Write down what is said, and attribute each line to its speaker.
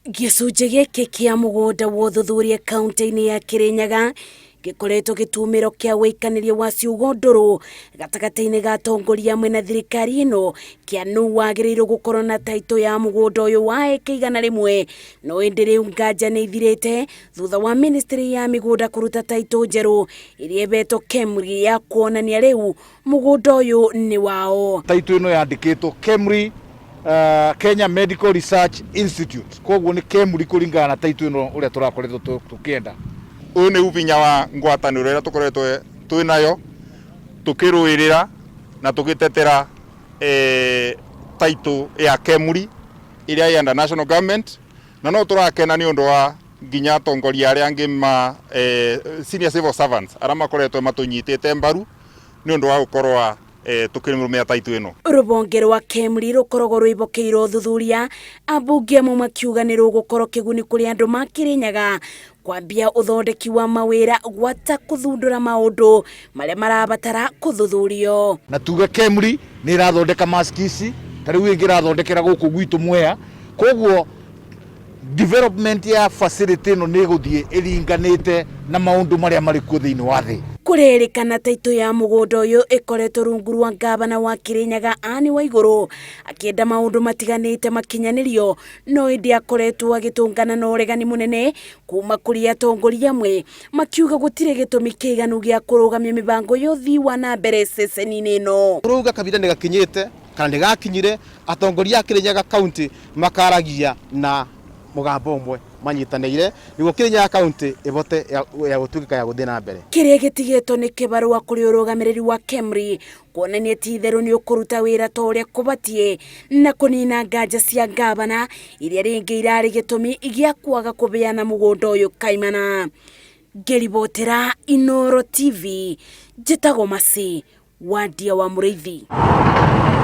Speaker 1: Gicunjĩ gĩkĩ kĩa mũgũnda wa ũthuthuria kaunti-inĩ ya Kirinyaga gĩkoretwo gĩtumĩro kĩa wĩikanĩria wa ciugo ndũrũ gatagatĩ-inĩ ga atongoria amwe na thirikari ĩno kĩa nũ wagĩrĩirwo gũkorwo na taito ya mũgũnda ũyũ wa eka 100, no ĩndĩ rĩu nganja nĩ ithirĩte thutha wa ministry ya mĩgũnda kũruta taito njerũ ĩrĩa ĩbetwo KEMRI ya kuonania rĩu mũgũnda ũyũ nĩ wao.
Speaker 2: Taito ĩno yandĩkĩtwo KEMRI, Kenya Medical Research Institute, koguo nĩ KEMRI kũringana na taito ĩno ũrĩa tũrakoretwo tũkĩenda.
Speaker 3: Ũyũ nĩ ubinya wa ngwatanĩro ĩrĩa tũkoretwo twĩnayo tũkĩrũĩrĩra na tũgĩtetera taito ya KEMRI ĩrĩa ĩ under national government, na no tũrakena nĩ ũndũ wa nginya atongoria arĩa angĩ ma senior civil servants arĩa makoretwo matũnyitĩte mbaru nĩ ũndũ wa gũkorwo tukĩrũmĩrĩra taito ĩno.
Speaker 1: Rũbonge rwa KEMRI rũkoragwo rwĩbokeirwo ũthuthuria, ambunge amwe makiuga nĩ rũgũkorwo kĩguni kũrĩ andũ ma Kirinyaga kwambia uthondeki wa mawĩra gwata kũthundũra maũndũ marĩa marabatara kũthuthurio.
Speaker 2: Na tuge KEMRI nĩ ĩrathondeka mask ici, ta rĩu ĩngĩ ĩrathondekera gũkũ gwitũ Mwea, koguo development ya facility ĩno nĩ ĩgũthiĩ ĩringanĩte na maũndũ marĩa marĩ kuo thĩinĩ wa thĩ.
Speaker 1: Kũrerĩkana taito ya mũgũnda ũyũ ĩkoretwo rungu rwa ngavana wa Kirinyaga Anne Waigũrũ akĩenda maũndũ matiganĩte makinyanĩrio, no ĩndĩ akoretwo agĩtũngana na ũregani mũnene kuma kũrĩ atongoria amwe makiuga gũtirĩ gĩtũmi kĩiganu gĩa kũrũgamia mĩbango ya ũthii wa na mbere ceceni-inĩ ĩno.
Speaker 4: Tũrauga kabira nĩ gakinyĩte kana nĩ gakinyire, atongoria a Kirinyaga kaunti makaragia na mugambo umwe manyitanĩire nĩguo Kirinyaga kaunti ĩbote ya gũtuĩka ya gũthiĩ na mbere. Kĩrĩa gĩtigĩtwo nĩ kĩbarũa kũrĩ ũrũgamĩrĩri wa KEMRI kuonania ti-itherũ nĩ ũkũruta wĩra ta ũrĩa kũbatie na kũnina nganja cia ngavana iria rĩngĩ irarĩ gĩtũmi gĩa kwaga kũbeana mũgũnda ũyũ kaimana. Ngĩribotera Inooro TV, njĩtagwo Masi Wandia wa Mũrĩithi.